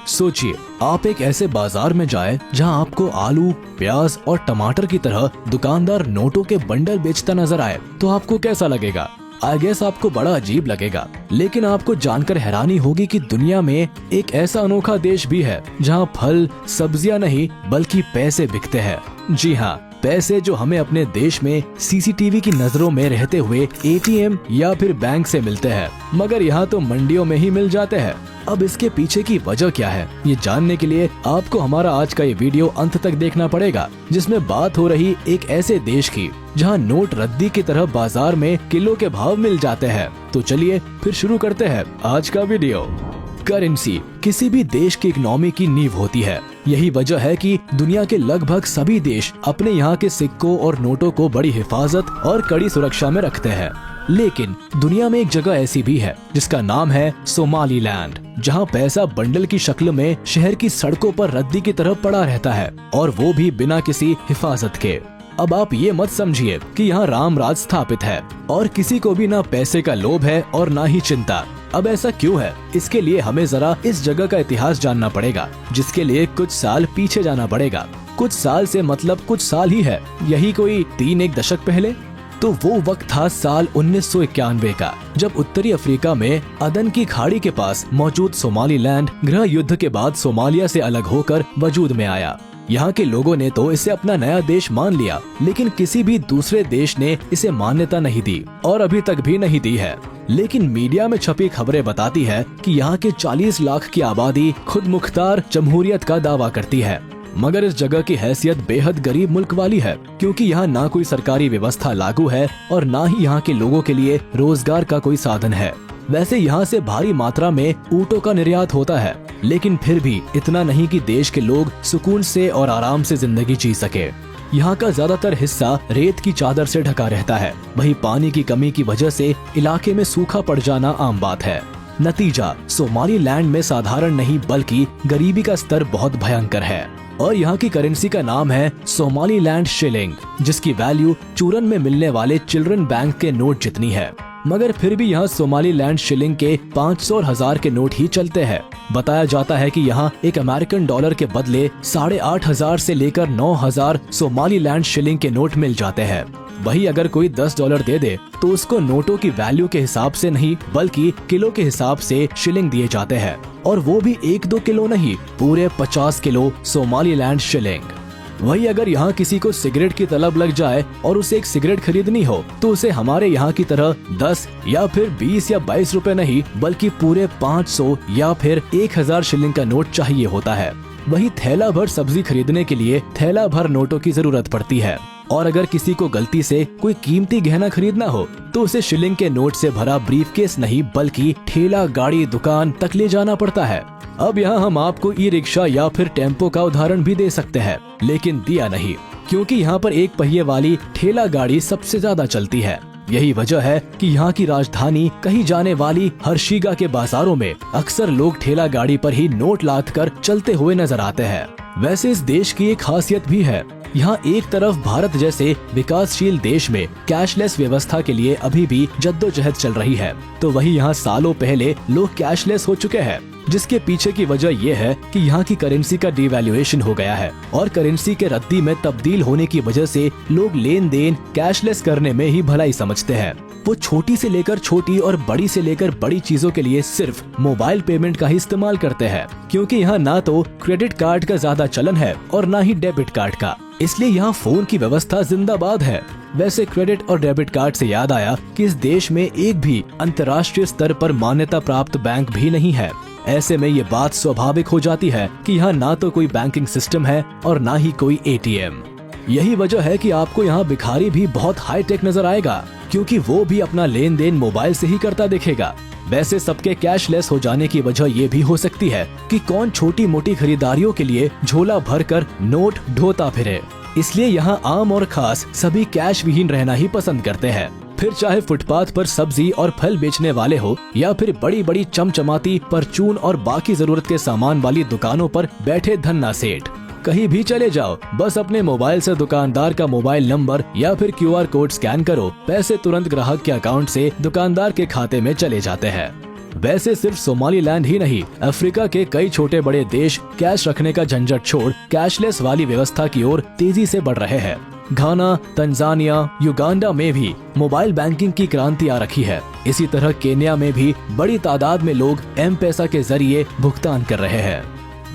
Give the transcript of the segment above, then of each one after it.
सोचिए, आप एक ऐसे बाजार में जाएं जहां आपको आलू, प्याज और टमाटर की तरह दुकानदार नोटों के बंडल बेचता नजर आए, तो आपको कैसा लगेगा? आई गेस आपको बड़ा अजीब लगेगा। लेकिन आपको जानकर हैरानी होगी कि दुनिया में एक ऐसा अनोखा देश भी है जहां फल, सब्जियां नहीं बल्कि पैसे बिकते हैं। जी हाँ, पैसे जो हमें अपने देश में सीसीटीवी की नजरों में रहते हुए एटीएम या फिर बैंक से मिलते हैं, मगर यहाँ तो मंडियों में ही मिल जाते हैं। अब इसके पीछे की वजह क्या है, ये जानने के लिए आपको हमारा आज का ये वीडियो अंत तक देखना पड़ेगा, जिसमें बात हो रही एक ऐसे देश की जहां नोट रद्दी की तरह बाजार में किलो के भाव मिल जाते हैं। तो चलिए फिर शुरू करते हैं आज का वीडियो। करेंसी किसी भी देश की इकोनॉमी की नींव होती है। यही वजह है कि दुनिया के लगभग सभी देश अपने यहाँ के सिक्कों और नोटों को बड़ी हिफाजत और कड़ी सुरक्षा में रखते हैं। लेकिन दुनिया में एक जगह ऐसी भी है जिसका नाम है सोमालीलैंड, जहाँ पैसा बंडल की शक्ल में शहर की सड़कों पर रद्दी की तरह पड़ा रहता है, और वो भी बिना किसी हिफाजत के। अब आप ये मत समझिए कि यहाँ राम राज स्थापित है और किसी को भी ना पैसे का लोभ है और ना ही चिंता। अब ऐसा क्यों है, इसके लिए हमें जरा इस जगह का इतिहास जानना पड़ेगा, जिसके लिए कुछ साल पीछे जाना पड़ेगा। कुछ साल से मतलब कुछ साल ही है, यही कोई 3-1 दशक पहले। तो वो वक्त था साल 1991 का, जब उत्तरी अफ्रीका में अदन की खाड़ी के पास मौजूद सोमालीलैंड गृह युद्ध के बाद सोमालिया से अलग होकर वजूद में आया। यहाँ के लोगों ने तो इसे अपना नया देश मान लिया, लेकिन किसी भी दूसरे देश ने इसे मान्यता नहीं दी और अभी तक भी नहीं दी है। लेकिन मीडिया में छपी खबरें बताती है कि यहाँ के 40 लाख की आबादी खुद मुख्तार जमहूरियत का दावा करती है, मगर इस जगह की हैसियत बेहद गरीब मुल्क वाली है, क्योंकि यहाँ ना कोई सरकारी व्यवस्था लागू है और ना ही यहाँ के लोगों के लिए रोजगार का कोई साधन है। वैसे यहाँ से भारी मात्रा में ऊँटों का निर्यात होता है, लेकिन फिर भी इतना नहीं कि देश के लोग सुकून से और आराम से जिंदगी जी सके। यहाँ का ज्यादातर हिस्सा रेत की चादर से ढका रहता है। वहीं पानी की कमी की वजह से इलाके में सूखा पड़ जाना आम बात है। नतीजा, सोमालीलैंड में साधारण नहीं बल्कि गरीबी का स्तर बहुत भयंकर है। और यहाँ की करेंसी का नाम है सोमालीलैंड शिलिंग, जिसकी वैल्यू चूरन में मिलने वाले चिल्ड्रन बैंक के नोट जितनी है। मगर फिर भी यहाँ सोमालीलैंड शिलिंग के 500 और 1000 के नोट ही चलते हैं। बताया जाता है कि यहाँ एक अमेरिकन डॉलर के बदले 8,500 से लेकर 9,000 सोमालीलैंड शिलिंग के नोट मिल जाते हैं। वही अगर कोई $10 दे दे तो उसको नोटों की वैल्यू के हिसाब से नहीं बल्कि किलो के हिसाब से शिलिंग दिए जाते हैं, और वो भी 1-2 किलो नहीं, पूरे 50 किलो सोमालीलैंड शिलिंग। वही अगर यहाँ किसी को सिगरेट की तलब लग जाए और उसे एक सिगरेट खरीदनी हो तो उसे हमारे यहाँ की तरह 10 या फिर 20 या 22 रुपए नहीं बल्कि पूरे 500 या फिर 1000 शिलिंग का नोट चाहिए होता है। वही थैला भर सब्जी खरीदने के लिए थैला भर नोटों की जरूरत पड़ती है। और अगर किसी को गलती से कोई कीमती गहना खरीदना हो तो उसे शिलिंग के नोट से भरा ब्रीफकेस नहीं बल्कि ठेला गाड़ी दुकान तक ले जाना पड़ता है। अब यहाँ हम आपको ई रिक्शा या फिर टेम्पो का उदाहरण भी दे सकते हैं, लेकिन दिया नहीं, क्योंकि यहाँ पर एक पहिए वाली ठेला गाड़ी सबसे ज्यादा चलती है। यही वजह है कि यहाँ की राजधानी कही जाने वाली हर्षिगा के बाजारों में अक्सर लोग ठेला गाड़ी पर ही नोट लाद कर चलते हुए नजर आते हैं। वैसे इस देश की एक खासियत भी है। यहाँ एक तरफ भारत जैसे विकासशील देश में कैशलेस व्यवस्था के लिए अभी भी जद्दोजहद चल रही है, तो वही यहाँ सालों पहले लोग कैशलेस हो चुके हैं, जिसके पीछे की वजह यह है कि यहाँ की करेंसी का डिवैल्यूएशन हो गया है और करेंसी के रद्दी में तब्दील होने की वजह से लोग लेन देन कैशलेस करने में ही भलाई समझते हैं। वो छोटी से लेकर छोटी और बड़ी से लेकर बड़ी चीजों के लिए सिर्फ मोबाइल पेमेंट का ही इस्तेमाल करते हैं, क्योंकि यहाँ ना तो क्रेडिट कार्ड का ज्यादा चलन है और ना ही डेबिट कार्ड का, इसलिए यहाँ फोन की व्यवस्था जिंदाबाद है। वैसे क्रेडिट और डेबिट कार्ड से याद आया कि इस देश में एक भी अंतर्राष्ट्रीय स्तर पर मान्यता प्राप्त बैंक भी नहीं है। ऐसे में ये बात स्वाभाविक हो जाती है कि यहाँ ना तो कोई बैंकिंग सिस्टम है और ना ही कोई एटीएम। यही वजह है कि आपको यहाँ भिखारी भी बहुत हाई टेक नजर आएगा, क्योंकि वो भी अपना लेन देन मोबाइल से ही करता दिखेगा। वैसे सबके कैशलेस हो जाने की वजह ये भी हो सकती है कि कौन छोटी मोटी खरीदारियों के लिए झोला भरकर नोट ढोता फिरे, इसलिए यहाँ आम और खास सभी कैश विहीन रहना ही पसंद करते हैं। फिर चाहे फुटपाथ पर सब्जी और फल बेचने वाले हो या फिर बड़ी बड़ी चमचमाती परचून और बाकी जरूरत के सामान वाली दुकानों पर बैठे धन्ना सेठ, कहीं भी चले जाओ, बस अपने मोबाइल से दुकानदार का मोबाइल नंबर या फिर QR कोड स्कैन करो, पैसे तुरंत ग्राहक के अकाउंट से दुकानदार के खाते में चले जाते हैं। वैसे सिर्फ सोमालीलैंड ही नहीं, अफ्रीका के कई छोटे बड़े देश कैश रखने का झंझट छोड़ कैशलेस वाली व्यवस्था की ओर तेजी से बढ़ रहे हैं। घाना, तंजानिया, युगांडा में भी मोबाइल बैंकिंग की क्रांति आ रखी है। इसी तरह केन्या में भी बड़ी तादाद में लोग M-पेसा के जरिए भुगतान कर रहे हैं।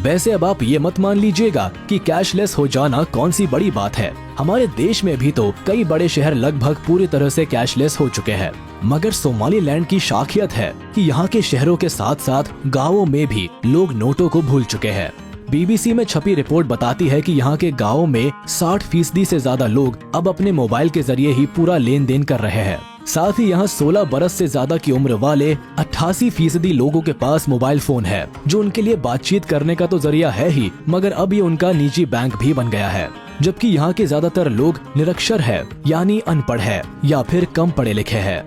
वैसे अब आप ये मत मान लीजिएगा कि कैशलेस हो जाना कौन सी बड़ी बात है। हमारे देश में भी तो कई बड़े शहर लगभग पूरी तरह से कैशलेस हो चुके हैं। मगर सोमालीलैंड की खासियत है कि यहाँ के शहरों के साथ साथ गाँवों में भी लोग नोटों को भूल चुके हैं। BBC में छपी रिपोर्ट बताती है कि यहाँ के गाँवों में 60% से ज्यादा लोग अब अपने मोबाइल के जरिए ही पूरा लेन देन कर रहे हैं। साथ ही यहाँ 16 बरस से ज्यादा की उम्र वाले 88% लोगों के पास मोबाइल फोन है, जो उनके लिए बातचीत करने का तो जरिया है ही, मगर अब ये उनका निजी बैंक भी बन गया है। जबकि यहाँ के ज्यादातर लोग निरक्षर है, यानी अनपढ़ है या फिर कम पढ़े लिखे हैं।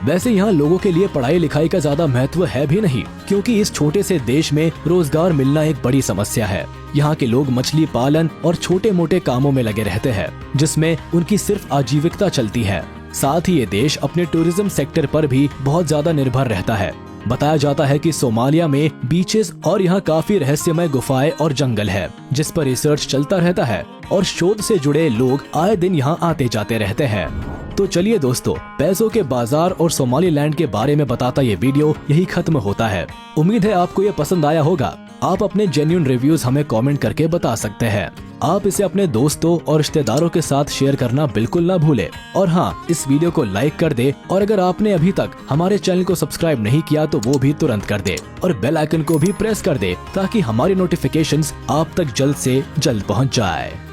वैसे यहाँ लोगों के लिए पढ़ाई लिखाई का ज्यादा महत्व है भी नहीं, क्योंकि इस छोटे से देश में रोजगार मिलना एक बड़ी समस्या है। यहाँ के लोग मछली पालन और छोटे मोटे कामों में लगे रहते हैं, जिसमें उनकी सिर्फ आजीविकता चलती है। साथ ही ये देश अपने टूरिज्म सेक्टर पर भी बहुत ज्यादा निर्भर रहता है। बताया जाता है कि सोमालिया में बीचेस और यहाँ काफी रहस्यमय गुफाएं और जंगल है, जिस पर रिसर्च चलता रहता है और शोध से जुड़े लोग आए दिन यहाँ आते जाते रहते हैं। तो चलिए दोस्तों, पैसों के बाजार और सोमालीलैंड के बारे में बताता ये वीडियो यही खत्म होता है। उम्मीद है आपको ये पसंद आया होगा। आप अपने जेन्युइन रिव्यूज हमें कमेंट करके बता सकते हैं। आप इसे अपने दोस्तों और रिश्तेदारों के साथ शेयर करना बिल्कुल ना भूलें। और हाँ, इस वीडियो को लाइक कर दे, और अगर आपने अभी तक हमारे चैनल को सब्सक्राइब नहीं किया तो वो भी तुरंत कर दे, और बेल आइकन को भी प्रेस कर दे, ताकि हमारी नोटिफिकेशंस आप तक जल्द से जल्द पहुँच जाए।